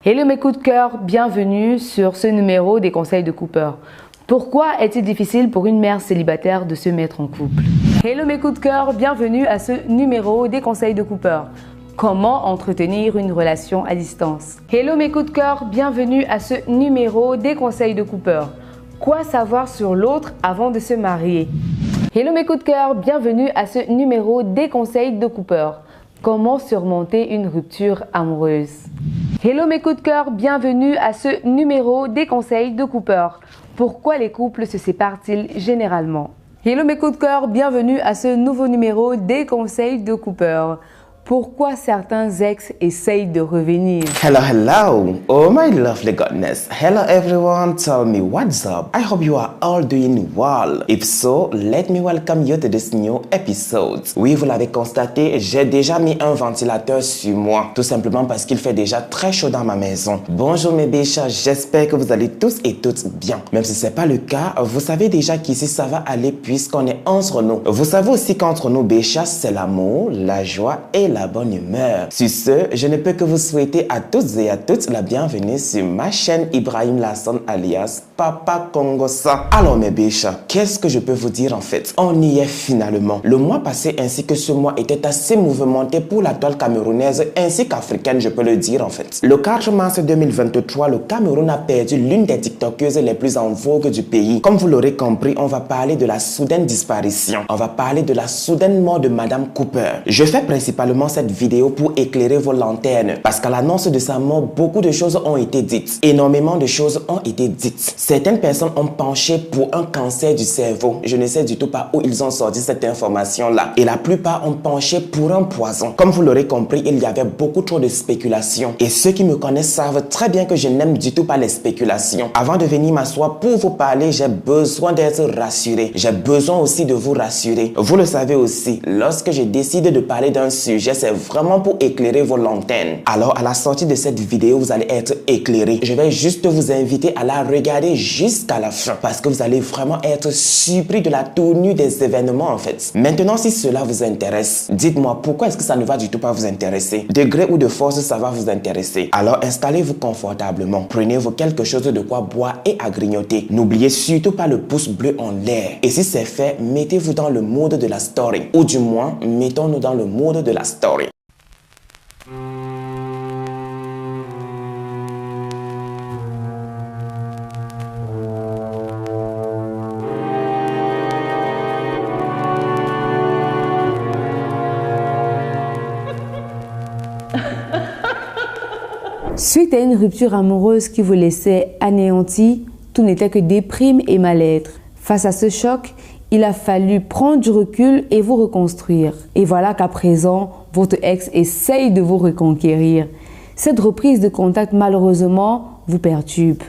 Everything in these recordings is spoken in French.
Hello mes coups de cœur, bienvenue sur ce numéro des conseils de Cooper. Pourquoi est-il difficile pour une mère célibataire de se mettre en couple? Hello mes coups de cœur, bienvenue à ce numéro des conseils de Cooper. Comment entretenir une relation à distance? Hello mes coups de cœur, bienvenue à ce numéro des conseils de Cooper. Quoi savoir sur l'autre avant de se marier? Hello mes coups de cœur, bienvenue à ce numéro des conseils de Cooper. Comment surmonter une rupture amoureuse? Hello mes coups de cœur, bienvenue à ce numéro des conseils de Cooper. Pourquoi les couples se séparent-ils généralement? Hello mes coups de cœur, bienvenue à ce nouveau numéro des conseils de Cooper. Pourquoi certains ex essayent de revenir? Hello, hello. Oh my lovely goodness. Hello everyone. Tell me what's up. I hope you are all doing well. If so, let me welcome you to this new episode. Oui, vous l'avez constaté, j'ai déjà mis un ventilateur sur moi. Tout simplement parce qu'il fait déjà très chaud dans ma maison. Bonjour mes béchas, j'espère que vous allez tous et toutes bien. Même si c'est pas le cas, vous savez déjà qu'ici ça va aller puisqu'on est entre nous. Vous savez aussi qu'entre nous béchas, c'est l'amour, la joie et la bonne humeur. Sur ce, je ne peux que vous souhaiter à toutes et à toutes la bienvenue sur ma chaîne Ibrahim Lasson alias Papa Congosa. Alors mes biches, qu'est-ce que je peux vous dire en fait? On y est finalement. Le mois passé ainsi que ce mois était assez mouvementé pour la toile camerounaise ainsi qu'africaine, je peux le dire en fait. Le 4 mars 2023, le Cameroun a perdu l'une des tiktokeuses les plus en vogue du pays. Comme vous l'aurez compris, on va parler de la soudaine disparition. On va parler de la soudaine mort de Madame Cooper. Je fais principalement cette vidéo pour éclairer vos lanternes parce qu'à l'annonce de sa mort, beaucoup de choses ont été dites. Énormément de choses ont été dites. Certaines personnes ont penché pour un cancer du cerveau. Je ne sais du tout pas où ils ont sorti cette information-là. Et la plupart ont penché pour un poison. Comme vous l'aurez compris, il y avait beaucoup trop de spéculations. Et ceux qui me connaissent savent très bien que je n'aime du tout pas les spéculations. Avant de venir m'asseoir pour vous parler, j'ai besoin d'être rassuré. J'ai besoin aussi de vous rassurer. Vous le savez aussi, lorsque je décide de parler d'un sujet, c'est vraiment pour éclairer vos lanternes. Alors, à la sortie de cette vidéo, vous allez être éclairé. Je vais juste vous inviter à la regarder jusqu'à la fin parce que vous allez vraiment être surpris de la tournure des événements en fait. Maintenant, si cela vous intéresse, dites-moi pourquoi est-ce que ça ne va du tout pas vous intéresser? De gré ou de force, ça va vous intéresser. Alors, installez-vous confortablement. Prenez-vous quelque chose de quoi boire et à grignoter. N'oubliez surtout pas le pouce bleu en l'air. Et si c'est fait, mettez-vous dans le mode de la story. Ou du moins, mettons-nous dans le mode de la story. Suite à une rupture amoureuse qui vous laissait anéanti, tout n'était que déprime et mal-être. Face à ce choc, il a fallu prendre du recul et vous reconstruire. Et voilà qu'à présent, votre ex essaye de vous reconquérir. Cette reprise de contact, malheureusement, vous perturbe.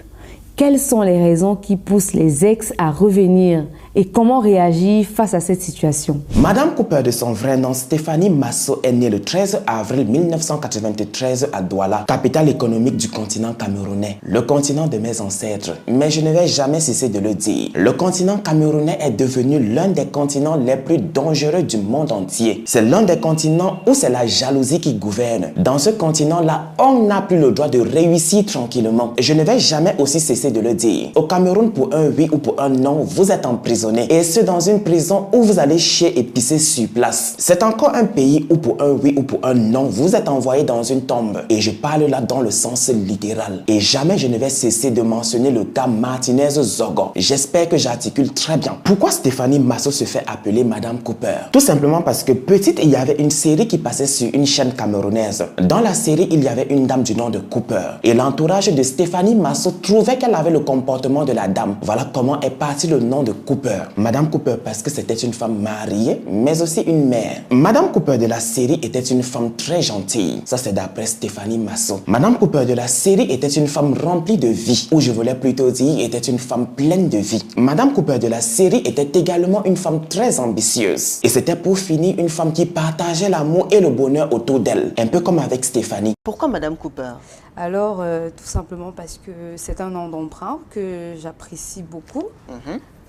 Quelles sont les raisons qui poussent les ex à revenir et comment réagir face à cette situation? Madame Cooper, de son vrai nom, Stéphanie Masso, est née le 13 avril 1993 à Douala, capitale économique du continent camerounais, le continent de mes ancêtres. Mais je ne vais jamais cesser de le dire. Le continent camerounais est devenu l'un des continents les plus dangereux du monde entier. C'est l'un des continents où c'est la jalousie qui gouverne. Dans ce continent-là, on n'a plus le droit de réussir tranquillement. Je ne vais jamais aussi cesser de le dire. Au Cameroun, pour un oui ou pour un non, vous êtes emprisonné. Et c'est dans une prison où vous allez chier et pisser sur place. C'est encore un pays où pour un oui ou pour un non, vous êtes envoyé dans une tombe. Et je parle là dans le sens littéral. Et jamais je ne vais cesser de mentionner le cas Martinez Zogo. J'espère que j'articule très bien. Pourquoi Stéphanie Masso se fait appeler Madame Cooper? Tout simplement parce que petite, il y avait une série qui passait sur une chaîne camerounaise. Dans la série, il y avait une dame du nom de Cooper. Et l'entourage de Stéphanie Masso trouvait qu'elle avait le comportement de la dame. Voilà comment est parti le nom de Cooper. Madame Cooper parce que c'était une femme mariée, mais aussi une mère. Madame Cooper de la série était une femme très gentille. Ça, c'est d'après Stéphanie Masso. Madame Cooper de la série était une femme remplie de vie, ou je voulais plutôt dire était une femme pleine de vie. Madame Cooper de la série était également une femme très ambitieuse. Et c'était pour finir une femme qui partageait l'amour et le bonheur autour d'elle. Un peu comme avec Stéphanie. Pourquoi Madame Cooper? Alors, tout simplement parce que c'est un nom d'emprunt que j'apprécie beaucoup.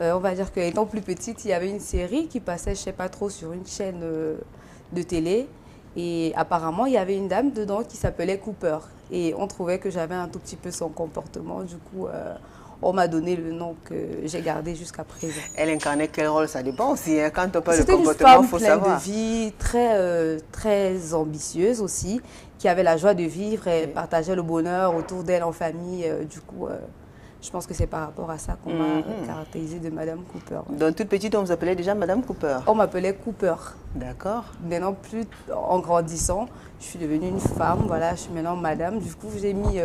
On va dire qu'étant plus petite, il y avait une série qui passait, je ne sais pas trop, sur une chaîne de télé. Et apparemment, il y avait une dame dedans qui s'appelait Cooper. Et on trouvait que j'avais un tout petit peu son comportement. Du coup, on m'a donné le nom que j'ai gardé jusqu'à présent. Elle incarnait quel rôle? Ça dépend aussi. Hein. Quand on parle de comportement, c'était une femme il faut pleine savoir. de vie, très ambitieuse aussi, qui avait la joie de vivre et partageait le bonheur autour d'elle en famille. Du coup, je pense que c'est par rapport à ça qu'on m'a caractérisée de Madame Cooper. Ouais. Donc, toute petite, on vous appelait déjà Madame Cooper? On m'appelait Cooper. D'accord. Maintenant, plus en grandissant, je suis devenue une femme. Voilà, je suis maintenant Madame. Du coup, j'ai mis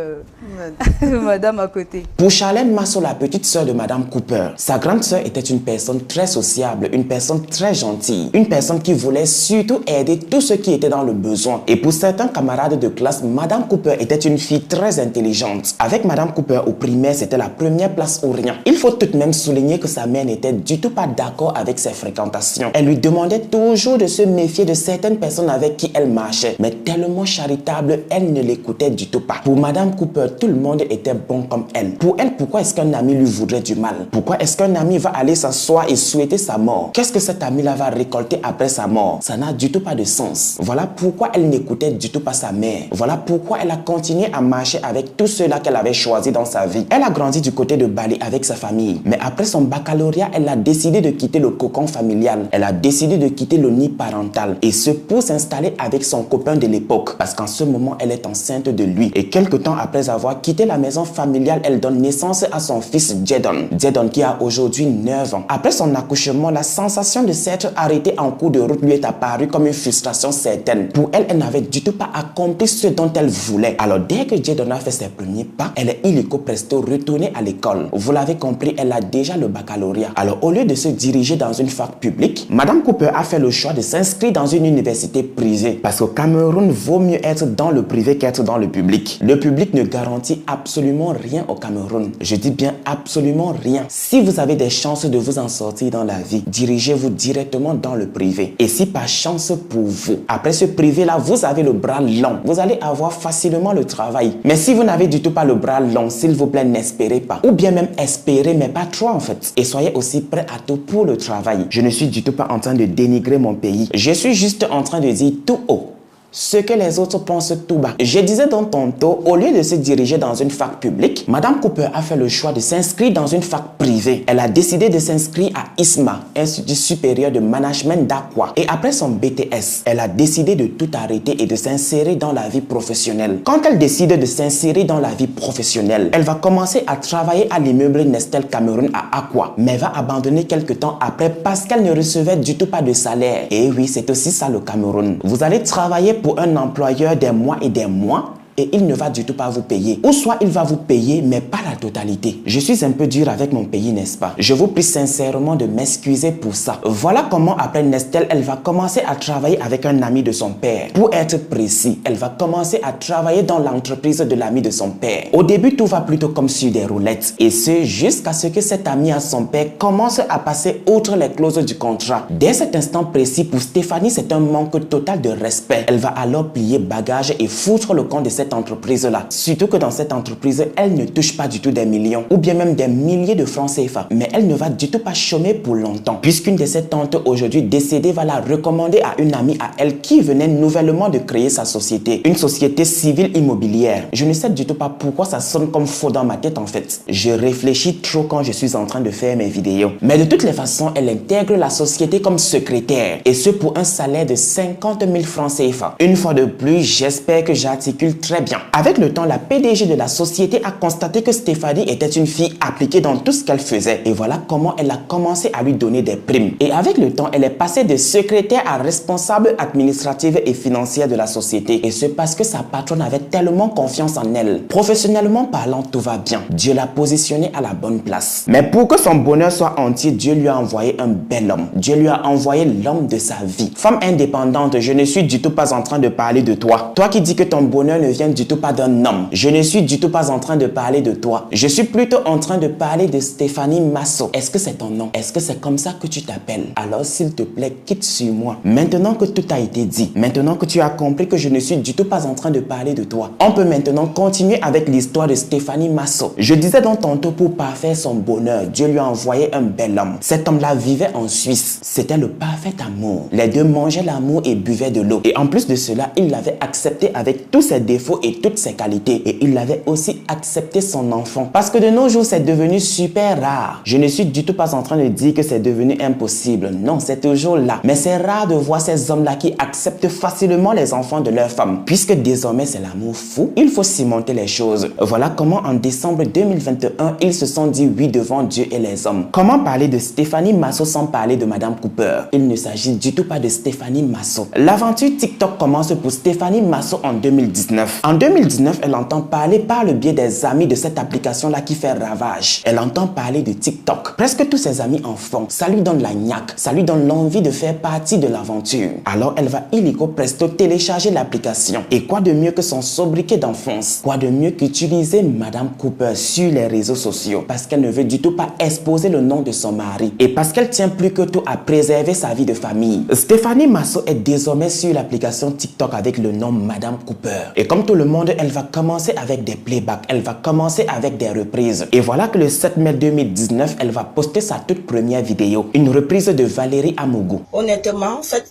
Madame à côté. Pour Charlène Masso, la petite sœur de Madame Cooper, sa grande sœur était une personne très sociable, une personne très gentille, une personne qui voulait surtout aider tous ceux qui étaient dans le besoin. Et pour certains camarades de classe, Madame Cooper était une fille très intelligente. Avec Madame Cooper au primaire, c'était la première place ou rien. Il faut tout de même souligner que sa mère n'était du tout pas d'accord avec ses fréquentations. Elle lui demandait toujours de se méfier de certaines personnes avec qui elle marchait. Mais tellement charitable, elle ne l'écoutait du tout pas. Pour Madame Cooper, tout le monde était bon comme elle. Pour elle, pourquoi est-ce qu'un ami lui voudrait du mal? Pourquoi est-ce qu'un ami va aller s'asseoir et souhaiter sa mort? Qu'est-ce que cet ami-là va récolter après sa mort? Ça n'a du tout pas de sens. Voilà pourquoi elle n'écoutait du tout pas sa mère. Voilà pourquoi elle a continué à marcher avec tous ceux-là qu'elle avait choisis dans sa vie. Elle a grandi du côté de Bali avec sa famille. Mais après son baccalauréat, elle a décidé de quitter le cocon familial. Elle a décidé de quitter le nid parental. Et ce pour s'installer avec son copain de l'époque. Parce qu'en ce moment, elle est enceinte de lui. Et quelque temps après avoir quitté la maison familiale, elle donne naissance à son fils Jedon. Jedon qui a aujourd'hui 9 ans. Après son accouchement, la sensation de s'être arrêtée en cours de route lui est apparue comme une frustration certaine. Pour elle, elle n'avait du tout pas accompli ce dont elle voulait. Alors dès que Jedon a fait ses premiers pas, elle est illico presto retournée à l'école. Vous l'avez compris, elle a déjà le baccalauréat. Alors au lieu de se diriger dans une fac publique, Madame Cooper a fait le choix de s'inscrire dans une université privée. Parce qu'au Cameroun, vaut mieux être dans le privé qu'être dans le public. Le public ne garantit absolument rien au Cameroun. Je dis bien absolument rien. Si vous avez des chances de vous en sortir dans la vie, dirigez-vous directement dans le privé. Et si par chance pour vous, après ce privé-là, vous avez le bras long, vous allez avoir facilement le travail. Mais si vous n'avez du tout pas le bras long, s'il vous plaît, n'espérez pas. Ou bien même espérez, mais pas trop en fait. Et soyez aussi prêts à tout pour le travail. Je ne suis du tout pas en train de dénigrer mon pays. Je suis juste en train de dire tout haut ce que les autres pensent tout bas. Je disais donc tantôt, au lieu de se diriger dans une fac publique, Madame Cooper a fait le choix de s'inscrire dans une fac privée. Elle a décidé de s'inscrire à ISMA, Institut supérieur de management d'Aqua. Et après son BTS, elle a décidé de tout arrêter et de s'insérer dans la vie professionnelle. Quand elle décide de s'insérer dans la vie professionnelle, elle va commencer à travailler à l'immeuble Nestel Cameroun à Aqua, mais va abandonner quelques temps après parce qu'elle ne recevait du tout pas de salaire. Et oui, c'est aussi ça le Cameroun. Vous allez travailler pour un employeur des mois et des mois et il ne va du tout pas vous payer. Ou soit il va vous payer, mais pas la totalité. Je suis un peu dur avec mon pays, n'est-ce pas? Je vous prie sincèrement de m'excuser pour ça. Voilà comment après Nestel, elle va commencer à travailler avec un ami de son père. Pour être précis, elle va commencer à travailler dans l'entreprise de l'ami de son père. Au début, tout va plutôt comme sur des roulettes. Et ce, jusqu'à ce que cet ami à son père commence à passer outre les clauses du contrat. Dès cet instant précis, pour Stéphanie, c'est un manque total de respect. Elle va alors plier bagage et foutre le camp de cette entreprise-là. Surtout que dans cette entreprise, elle ne touche pas du tout des millions ou bien même des milliers de francs CFA. Mais elle ne va du tout pas chômer pour longtemps. Puisqu'une de ses tantes aujourd'hui décédée va la recommander à une amie à elle qui venait nouvellement de créer sa société. Une société civile immobilière. Je ne sais du tout pas pourquoi ça sonne comme faux dans ma tête en fait. Je réfléchis trop quand je suis en train de faire mes vidéos. Mais de toutes les façons, elle intègre la société comme secrétaire. Et ce pour un salaire de 50 000 francs CFA. Une fois de plus, j'espère que j'articule très bien. Avec le temps, la PDG de la société a constaté que Stéphanie était une fille appliquée dans tout ce qu'elle faisait. Et voilà comment elle a commencé à lui donner des primes. Et avec le temps, elle est passée de secrétaire à responsable administrative et financière de la société. Et c'est parce que sa patronne avait tellement confiance en elle. Professionnellement parlant, tout va bien. Dieu l'a positionnée à la bonne place. Mais pour que son bonheur soit entier, Dieu lui a envoyé un bel homme. Dieu lui a envoyé l'homme de sa vie. Femme indépendante, je ne suis du tout pas en train de parler de toi. Toi qui dis que ton bonheur ne vient du tout pas d'un homme. Je ne suis du tout pas en train de parler de toi. Je suis plutôt en train de parler de Stéphanie Masso. Est-ce que c'est ton nom? Est-ce que c'est comme ça que tu t'appelles? Alors s'il te plaît, quitte sur moi. Maintenant que tout a été dit, maintenant que tu as compris que je ne suis du tout pas en train de parler de toi, on peut maintenant continuer avec l'histoire de Stéphanie Masso. Je disais donc tantôt, pour parfaire son bonheur, Dieu lui a envoyé un bel homme. Cet homme-là vivait en Suisse. C'était le parfait amour. Les deux mangeaient l'amour et buvaient de l'eau. Et en plus de cela, il l'avait accepté avec tous ses défauts défauts et toutes ses qualités. Et il avait aussi accepté son enfant. Parce que de nos jours, c'est devenu super rare. Je ne suis du tout pas en train de dire que c'est devenu impossible. Non, c'est toujours là. Mais c'est rare de voir ces hommes-là qui acceptent facilement les enfants de leur femme. Puisque désormais, c'est l'amour fou, il faut cimenter les choses. Voilà comment en décembre 2021, ils se sont dit oui devant Dieu et les hommes. Comment parler de Stéphanie Masso sans parler de Madame Cooper? Il ne s'agit du tout pas de Stéphanie Masso. L'aventure TikTok commence pour Stéphanie Masso en 2019. En 2019, elle entend parler par le biais des amis de cette application-là qui fait ravage. Elle entend parler de TikTok. Presque tous ses amis en font. Ça lui donne la niaque. Ça lui donne l'envie de faire partie de l'aventure. Alors elle va illico presto télécharger l'application. Et quoi de mieux que son sobriquet d'enfance? Quoi de mieux qu'utiliser Madame Cooper sur les réseaux sociaux? Parce qu'elle ne veut du tout pas exposer le nom de son mari. Et parce qu'elle tient plus que tout à préserver sa vie de famille. Stéphanie Masso est désormais sur l'application TikTok avec le nom Madame Cooper. Et comme tout le monde, elle va commencer avec des playbacks. Elle va commencer avec des reprises. Et voilà que le 7 mai 2019, elle va poster sa toute première vidéo. Une reprise de Valérie Amougou. Honnêtement, en fait,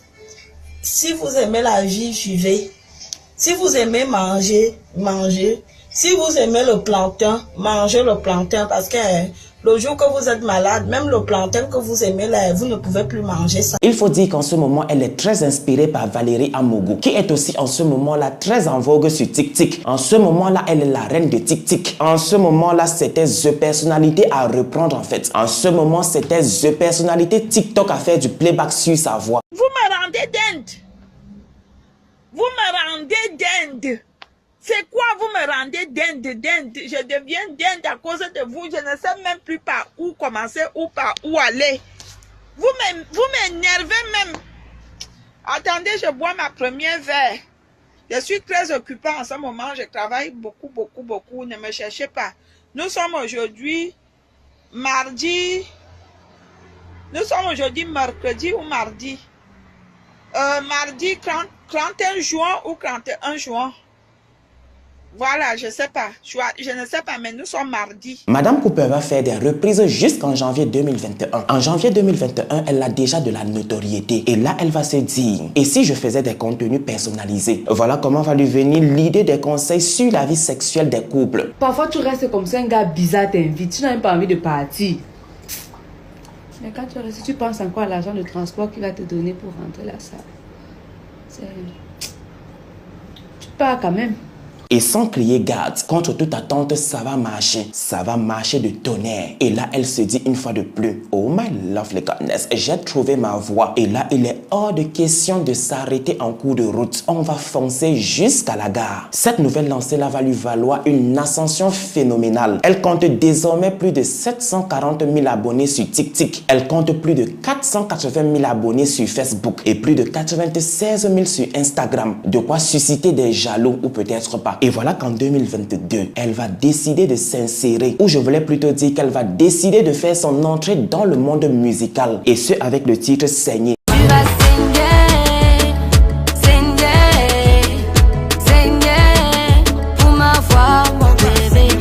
si vous aimez la vie, vivez. Si vous aimez manger, mangez. Si vous aimez le plantain, mangez le plantain parce que le jour que vous êtes malade, même le plantain que vous aimez là, vous ne pouvez plus manger ça. Il faut dire qu'en ce moment, elle est très inspirée par Valérie Amougou, qui est aussi en ce moment-là très en vogue sur TikTok. En ce moment-là, elle est la reine de TikTok. En ce moment-là, c'était The Personnalité à reprendre en fait. En ce moment, c'était The Personnalité TikTok à faire du playback sur sa voix. Vous me rendez dingue. Vous me rendez dingue. C'est quoi vous me rendez dingue? Je deviens dingue à cause de vous. Je ne sais même plus par où commencer ou par où aller. Vous m'énervez même. Attendez, je bois ma première verre. Je suis très occupée en ce moment. Je travaille beaucoup. Ne me cherchez pas. Nous sommes aujourd'hui mardi. Nous sommes aujourd'hui mercredi ou mardi. Mardi 31 juin ou 31 juin. Voilà, je sais pas. Je ne sais pas, mais nous sommes mardi. Madame Cooper va faire des reprises jusqu'en janvier 2021. En janvier 2021, elle a déjà de la notoriété. Et là, elle va se dire, et si je faisais des contenus personnalisés? Voilà comment va lui venir l'idée des conseils sur la vie sexuelle des couples. Parfois, tu restes comme ça, un gars bizarre t'invite. Tu n'as même pas envie de partir. Mais quand tu restes, tu penses encore à l'argent de transport qu'il va te donner pour rentrer la salle. Tu pars quand même. Et sans crier garde, contre toute attente, ça va marcher. Ça va marcher de tonnerre. Et là, elle se dit une fois de plus, oh my lovely goddess, j'ai trouvé ma voie. Et là, il est hors de question de s'arrêter en cours de route. On va foncer jusqu'à la gare. Cette nouvelle lancée-là va lui valoir une ascension phénoménale. Elle compte désormais plus de 740 000 abonnés sur TikTok. Elle compte plus de 480 000 abonnés sur Facebook et plus de 96 000 sur Instagram. De quoi susciter des jaloux ou peut-être pas. Et voilà qu'en 2022, elle va décider de s'insérer, ou je voulais plutôt dire qu'elle va décider de faire son entrée dans le monde musical. Et ce avec le titre Saigner.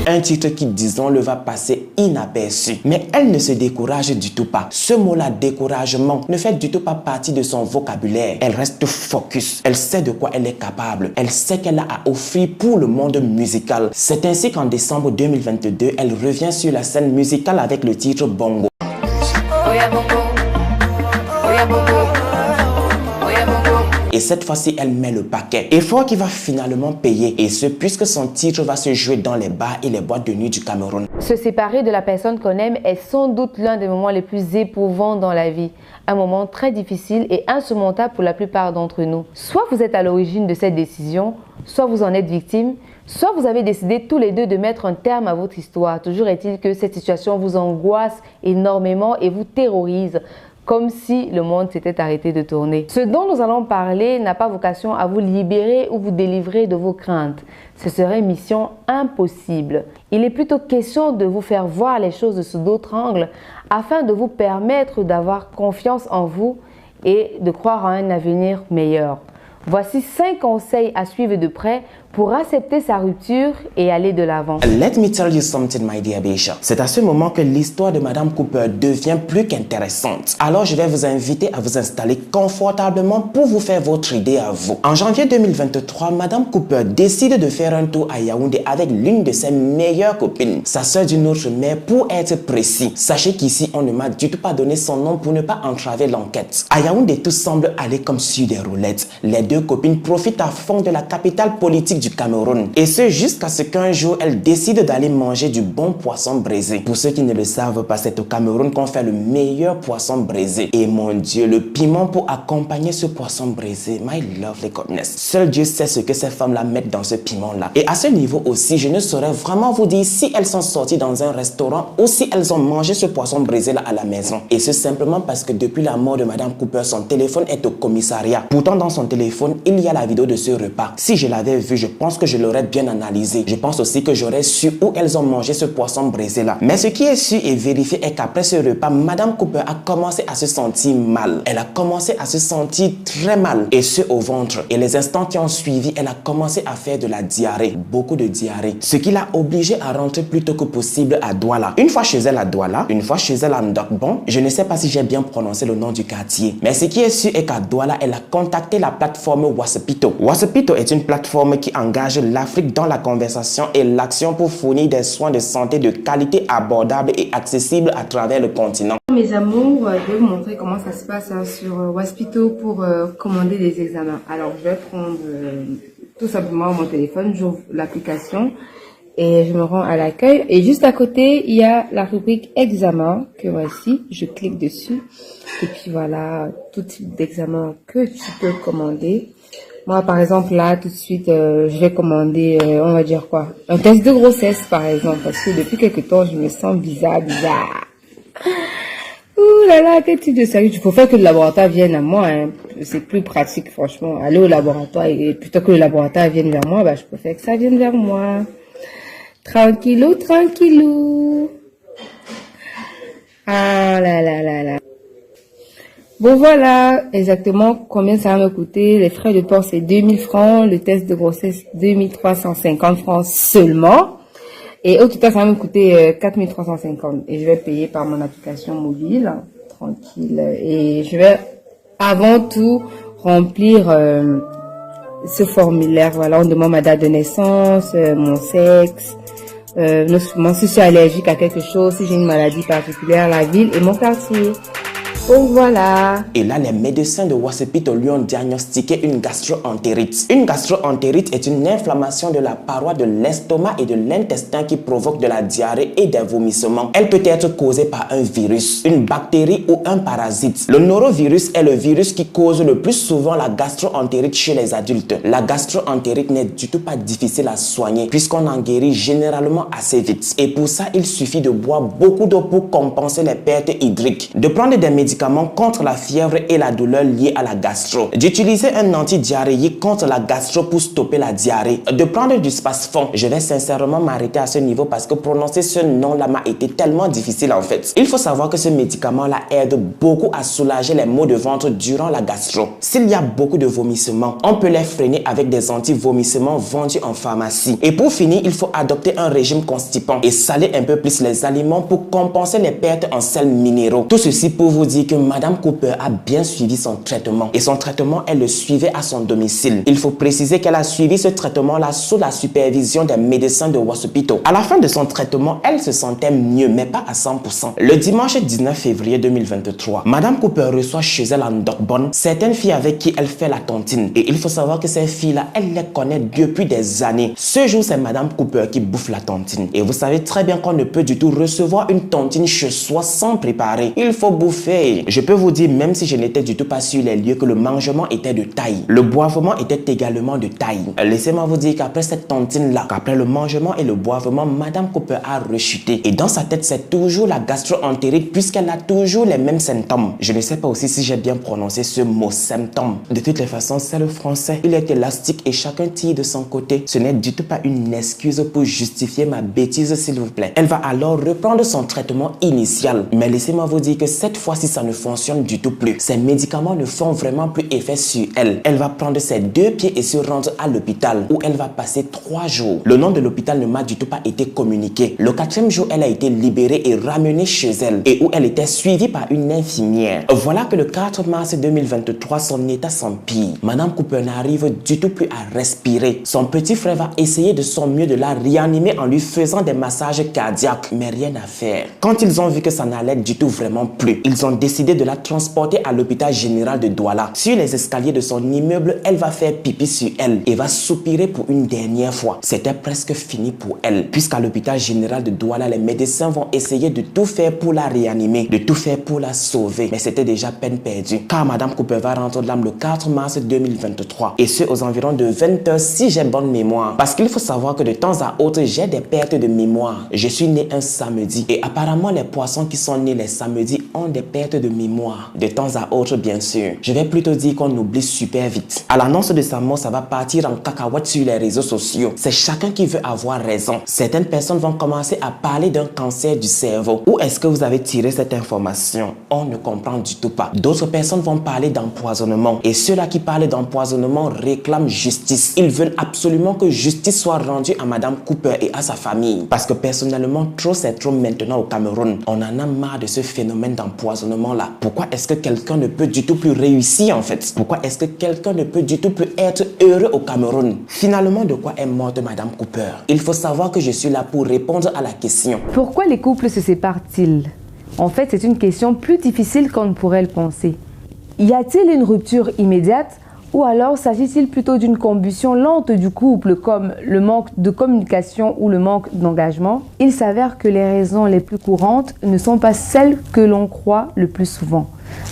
Un titre qui, disons-le, va passer inaperçu. Mais elle ne se décourage du tout pas. Ce mot-là, découragement, ne fait du tout pas partie de son vocabulaire. Elle reste focus. Elle sait de quoi elle est capable. Elle sait qu'elle a à offrir pour le monde musical. C'est ainsi qu'en décembre 2022, elle revient sur la scène musicale avec le titre Bongo. Et cette fois-ci, elle met le paquet. Effort qui va finalement payer. Et ce, puisque son titre va se jouer dans les bars et les boîtes de nuit du Cameroun. Se séparer de la personne qu'on aime est sans doute l'un des moments les plus éprouvants dans la vie. Un moment très difficile et insurmontable pour la plupart d'entre nous. Soit vous êtes à l'origine de cette décision, soit vous en êtes victime, soit vous avez décidé tous les deux de mettre un terme à votre histoire. Toujours est-il que cette situation vous angoisse énormément et vous terrorise, comme si le monde s'était arrêté de tourner. Ce dont nous allons parler n'a pas vocation à vous libérer ou vous délivrer de vos craintes. Ce serait mission impossible. Il est plutôt question de vous faire voir les choses sous d'autres angles afin de vous permettre d'avoir confiance en vous et de croire à un avenir meilleur. Voici 5 conseils à suivre de près pour accepter sa rupture et aller de l'avant. Let me tell you something, my dear Bisha. C'est à ce moment que l'histoire de Madame Cooper devient plus qu'intéressante. Alors, je vais vous inviter à vous installer confortablement pour vous faire votre idée à vous. En janvier 2023, Madame Cooper décide de faire un tour à Yaoundé avec l'une de ses meilleures copines, sa sœur d'une autre mère, pour être précis. Sachez qu'ici, on ne m'a du tout pas donné son nom pour ne pas entraver l'enquête. À Yaoundé, tout semble aller comme sur des roulettes. Les deux copines profitent à fond de la capitale politique du Cameroun. Et ce, jusqu'à ce qu'un jour, elles décident d'aller manger du bon poisson braisé. Pour ceux qui ne le savent pas, c'est au Cameroun qu'on fait le meilleur poisson braisé. Et mon Dieu, le piment pour accompagner ce poisson braisé, my lovely goodness. Seul Dieu sait ce que ces femmes-là mettent dans ce piment-là. Et à ce niveau aussi, je ne saurais vraiment vous dire si elles sont sorties dans un restaurant ou si elles ont mangé ce poisson braisé-là à la maison. Et ce simplement parce que depuis la mort de Madame Cooper, son téléphone est au commissariat. Pourtant, dans son téléphone, il y a la vidéo de ce repas. Si je l'avais vu, je pense que je l'aurais bien analysé. Je pense aussi que j'aurais su où elles ont mangé ce poisson braisé-là. Mais ce qui est sûr et vérifié est qu'après ce repas, Madame Cooper a commencé à se sentir mal. Elle a commencé à se sentir très mal, et ce au ventre. Et les instants qui ont suivi, elle a commencé à faire de la diarrhée, beaucoup de diarrhée. Ce qui l'a obligée à rentrer plus tôt que possible à Douala. Une fois chez elle à Douala, une fois chez elle à Ndokbon, je ne sais pas si j'ai bien prononcé le nom du quartier. Mais ce qui est sûr est qu'à Douala, elle a contacté la plateforme Wasapito. Wasapito est une plateforme qui engage l'Afrique dans la conversation et l'action pour fournir des soins de santé de qualité abordable et accessible à travers le continent. Mes amours, je vais vous montrer comment ça se passe sur Waspito pour commander des examens. Alors, je vais prendre tout simplement mon téléphone, j'ouvre l'application et je me rends à l'accueil. Et juste à côté, il y a la rubrique examen que voici. Je clique dessus et puis voilà, tout type d'examen que tu peux commander. Moi, par exemple, là, tout de suite, je vais commander, on va dire quoi? Un test de grossesse, par exemple, parce que depuis quelque temps, je me sens bizarre. Ouh là là, quel type de service. Il faut faire que le laboratoire vienne à moi. Hein. C'est plus pratique, franchement. Aller au laboratoire et plutôt que le laboratoire vienne vers moi, bah, je préfère que ça vienne vers moi. Tranquillou, tranquillou. Ah là là là là. Bon, voilà exactement combien ça va me coûter. Les frais de port, c'est 2000 francs. Le test de grossesse, 2350 francs seulement. Et au total, ça va me coûter 4350. Et je vais payer par mon application mobile. Tranquille. Et je vais avant tout remplir ce formulaire. Voilà, on demande ma date de naissance, mon sexe, si je suis allergique à quelque chose, si j'ai une maladie particulière, la ville et mon quartier. Donc voilà. Et là, les médecins de Wasapito lui ont diagnostiqué une gastro-entérite. Une gastro-entérite est une inflammation de la paroi de l'estomac et de l'intestin qui provoque de la diarrhée et des vomissements. Elle peut être causée par un virus, une bactérie ou un parasite. Le norovirus est le virus qui cause le plus souvent la gastro-entérite chez les adultes. La gastro-entérite n'est du tout pas difficile à soigner puisqu'on en guérit généralement assez vite. Et pour ça, il suffit de boire beaucoup d'eau pour compenser les pertes hydriques, de prendre des médicaments contre la fièvre et la douleur liée à la gastro, d'utiliser un antidiarrhéique contre la gastro pour stopper la diarrhée, de prendre du Spasfon. Je vais sincèrement m'arrêter à ce niveau parce que prononcer ce nom-là m'a été tellement difficile en fait. Il faut savoir que ce médicament-là aide beaucoup à soulager les maux de ventre durant la gastro. S'il y a beaucoup de vomissements, on peut les freiner avec des anti-vomissements vendus en pharmacie. Et pour finir, il faut adopter un régime constipant et saler un peu plus les aliments pour compenser les pertes en sels minéraux. Tout ceci pour vous dire que Madame Cooper a bien suivi son traitement et son traitement, elle le suivait à son domicile. Il faut préciser qu'elle a suivi ce traitement-là sous la supervision des médecins de Wasapito. À la fin de son traitement, elle se sentait mieux, mais pas à 100%. Le dimanche 19 février 2023, Madame Cooper reçoit chez elle en Ndokbon certaines filles avec qui elle fait la tontine. Et il faut savoir que ces filles-là, elle les connaît depuis des années. Ce jour, c'est Madame Cooper qui bouffe la tontine. Et vous savez très bien qu'on ne peut du tout recevoir une tontine chez soi sans préparer. Il faut bouffer. Je peux vous dire, même si je n'étais du tout pas sur les lieux, que le mangement était de taille. Le boivement était également de taille. Laissez-moi vous dire qu'après cette tontine-là, qu'après le mangement et le boivement, Madame Cooper a rechuté. Et dans sa tête, c'est toujours la gastro-entérite puisqu'elle a toujours les mêmes symptômes. Je ne sais pas aussi si j'ai bien prononcé ce mot, symptôme. De toutes les façons, c'est le français. Il est élastique et chacun tire de son côté. Ce n'est du tout pas une excuse pour justifier ma bêtise, s'il vous plaît. Elle va alors reprendre son traitement initial. Mais laissez-moi vous dire que cette fois-ci, ça ça ne fonctionne du tout plus. Ses médicaments ne font vraiment plus effet sur elle. Elle va prendre ses 2 pieds et se rendre à l'hôpital où elle va passer 3 jours. Le nom de l'hôpital ne m'a du tout pas été communiqué. Le 4e jour, elle a été libérée et ramenée chez elle et où elle était suivie par une infirmière. Voilà que le 4 mars 2023, son état s'empire. Madame Cooper n'arrive du tout plus à respirer. Son petit frère va essayer de son mieux de la réanimer en lui faisant des massages cardiaques, mais rien à faire. Quand ils ont vu que ça n'allait du tout vraiment plus, ils ont décidé de la transporter à l'hôpital général de Douala. Sur les escaliers de son immeuble, elle va faire pipi sur elle et va soupirer pour une dernière fois. C'était presque fini pour elle, puisqu'à l'hôpital général de Douala, les médecins vont essayer de tout faire pour la réanimer, de tout faire pour la sauver. Mais c'était déjà peine perdue, car Madame Cooper va rendre l'âme le 4 mars 2023. Et ce, aux environs de 20h, si j'ai bonne mémoire. Parce qu'il faut savoir que de temps à autre, j'ai des pertes de mémoire. Je suis né un samedi. Et apparemment, les poissons qui sont nés les samedis ont des pertes de mémoire. De temps à autre, bien sûr. Je vais plutôt dire qu'on oublie super vite. À l'annonce de sa mort, ça va partir en cacahuète sur les réseaux sociaux. C'est chacun qui veut avoir raison. Certaines personnes vont commencer à parler d'un cancer du cerveau. Où est-ce que vous avez tiré cette information? On ne comprend du tout pas. D'autres personnes vont parler d'empoisonnement. Et ceux-là qui parlent d'empoisonnement réclament justice. Ils veulent absolument que justice soit rendue à Madame Cooper et à sa famille. Parce que personnellement, trop c'est trop maintenant au Cameroun. On en a marre de ce phénomène d'empoisonnement-là. Pourquoi est-ce que quelqu'un ne peut du tout plus réussir en fait? Pourquoi est-ce que quelqu'un ne peut du tout plus être heureux au Cameroun? Finalement, de quoi est morte Madame Cooper? Il faut savoir que je suis là pour répondre à la question. Pourquoi les couples se séparent-ils? En fait, c'est une question plus difficile qu'on ne pourrait le penser. Y a-t-il une rupture immédiate ou alors s'agit-il plutôt d'une combustion lente du couple comme le manque de communication ou le manque d'engagement? Il s'avère que les raisons les plus courantes ne sont pas celles que l'on croit le plus souvent.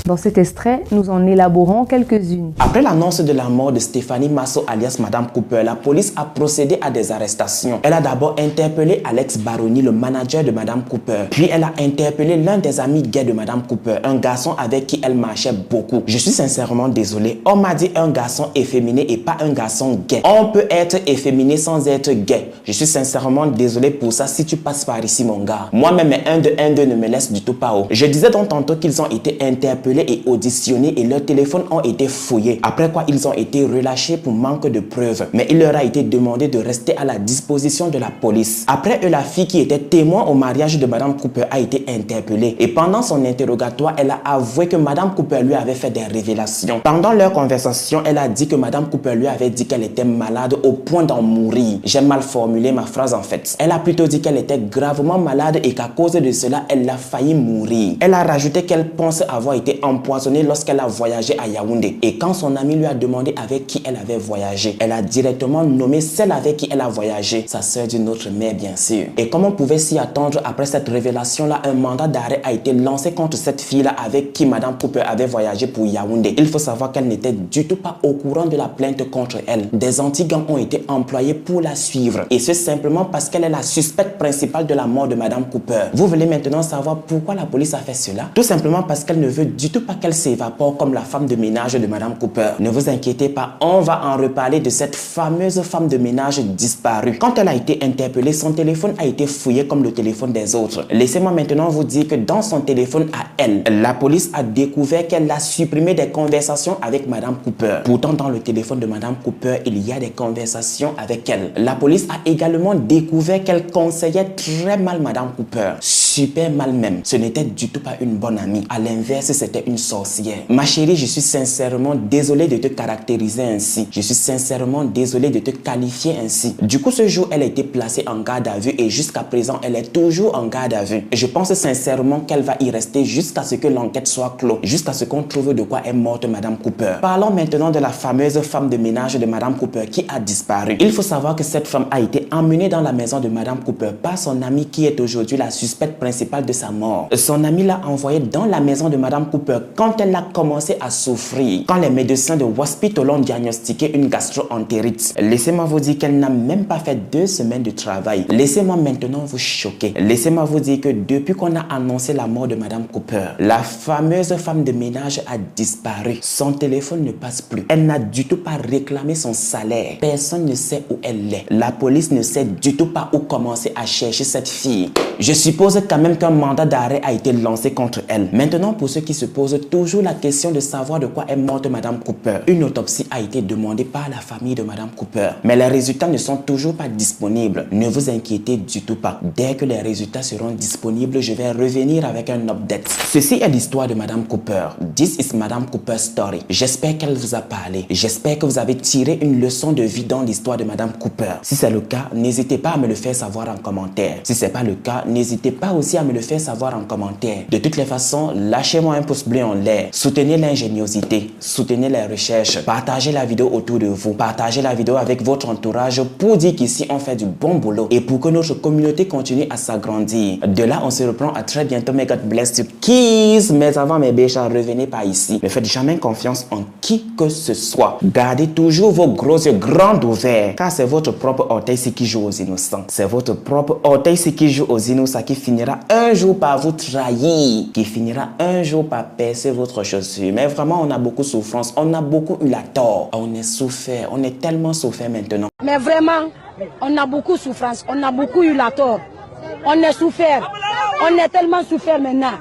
Dans cet extrait, nous en élaborons quelques-unes. Après l'annonce de la mort de Stéphanie Masso alias Madame Cooper, la police a procédé à des arrestations. Elle a d'abord interpellé Alex Baroni, le manager de Madame Cooper. Puis elle a interpellé l'un des amis gays de Madame Cooper, un garçon avec qui elle marchait beaucoup. Je suis sincèrement désolé. On m'a dit un garçon efféminé et pas un garçon gay. On peut être efféminé sans être gay. Je suis sincèrement désolé pour ça si tu passes par ici mon gars. Moi-même, un de ne me laisse du tout pas haut. Je disais donc tantôt qu'ils ont été interpellés et auditionnés et leurs téléphones ont été fouillés. Après quoi, ils ont été relâchés pour manque de preuves. Mais il leur a été demandé de rester à la disposition de la police. Après eux, la fille qui était témoin au mariage de Madame Cooper a été interpellée. Et pendant son interrogatoire, elle a avoué que Madame Cooper lui avait fait des révélations. Pendant leur conversation, elle a dit que Madame Cooper lui avait dit qu'elle était malade au point d'en mourir. J'ai mal formulé ma phrase en fait. Elle a plutôt dit qu'elle était gravement malade et qu'à cause de cela, elle a failli mourir. Elle a rajouté qu'elle pense avoir été empoisonnée lorsqu'elle a voyagé à Yaoundé. Et quand son ami lui a demandé avec qui elle avait voyagé, elle a directement nommé celle avec qui elle a voyagé, sa sœur d'une autre mère bien sûr. Et comme on pouvait s'y attendre après cette révélation-là, un mandat d'arrêt a été lancé contre cette fille-là avec qui Madame Cooper avait voyagé pour Yaoundé. Il faut savoir qu'elle n'était du tout pas au courant de la plainte contre elle. Des anti-gangs ont été employés pour la suivre. Et ce simplement parce qu'elle est la suspecte principale de la mort de Madame Cooper. Vous voulez maintenant savoir pourquoi la police a fait cela? Tout simplement parce qu'elle ne veut du tout pas qu'elle s'évapore comme la femme de ménage de Madame Cooper. Ne vous inquiétez pas, on va en reparler de cette fameuse femme de ménage disparue. Quand elle a été interpellée, son téléphone a été fouillé comme le téléphone des autres. Laissez-moi maintenant vous dire que dans son téléphone à elle, la police a découvert qu'elle a supprimé des conversations avec Madame Cooper. Pourtant, dans le téléphone de Madame Cooper, il y a des conversations avec elle. La police a également découvert qu'elle conseillait très mal Madame Cooper. Super mal même. Ce n'était du tout pas une bonne amie. À l'inverse, c'était une sorcière. Ma chérie, je suis sincèrement désolé de te caractériser ainsi. Je suis sincèrement désolé de te qualifier ainsi. Du coup, ce jour, elle a été placée en garde à vue et jusqu'à présent, elle est toujours en garde à vue. Et je pense sincèrement qu'elle va y rester jusqu'à ce que l'enquête soit close, jusqu'à ce qu'on trouve de quoi est morte Madame Cooper. Parlons maintenant de la fameuse femme de ménage de Madame Cooper qui a disparu. Il faut savoir que cette femme a été emmenée dans la maison de Madame Cooper par son amie qui est aujourd'hui la suspecte principale de sa mort. Son amie l'a envoyée dans la maison de Madame Cooper quand elle a commencé à souffrir, quand les médecins de Waspito l'ont diagnostiqué une gastro-entérite. Laissez-moi vous dire qu'elle n'a même pas fait 2 semaines de travail. Laissez-moi maintenant vous choquer. Laissez-moi vous dire que depuis qu'on a annoncé la mort de Madame Cooper, la fameuse femme de ménage a disparu. Son téléphone ne passe plus. Elle n'a du tout pas réclamé son salaire. Personne ne sait où elle est. La police ne sait du tout pas où commencer à chercher cette fille. Je suppose quand même qu'un mandat d'arrêt a été lancé contre elle. Maintenant, pour ceux qui se posent toujours la question de savoir de quoi est morte Madame Cooper, une autopsie a été demandée par la famille de Madame Cooper. Mais les résultats ne sont toujours pas disponibles. Ne vous inquiétez du tout pas. Dès que les résultats seront disponibles, je vais revenir avec un update. Ceci est l'histoire de Madame Cooper. This is Madame Cooper's story. J'espère qu'elle vous a parlé. J'espère que vous avez tiré une leçon de vie dans l'histoire de Madame Cooper. Si c'est le cas, n'hésitez pas à me le faire savoir en commentaire. Si c'est pas le cas, n'hésitez pas aussi à me le faire savoir en commentaire. De toutes les façons, lâchez-moi un pouce bleu en l'air. Soutenez l'ingéniosité, soutenez les recherches, partagez la vidéo autour de vous, partagez la vidéo avec votre entourage pour dire qu'ici on fait du bon boulot et pour que notre communauté continue à s'agrandir. De là, on se reprend à très bientôt. May God bless you. Kiss. Mais avant mes béchats, revenez pas ici. Ne faites jamais confiance en qui que ce soit. Gardez toujours vos gros yeux grands ouverts, car c'est votre propre orteil qui joue aux innocents. C'est votre propre orteil qui joue aux innocents qui finira un jour par vous trahir, qui finira un jour par percer votre chaussure. Mais vraiment, on a beaucoup de souffrance, on a beaucoup eu la tort, on est souffert, on est tellement souffert maintenant. Mais vraiment, on a beaucoup de souffrance, on a beaucoup eu la tort, on est souffert, on est tellement souffert maintenant.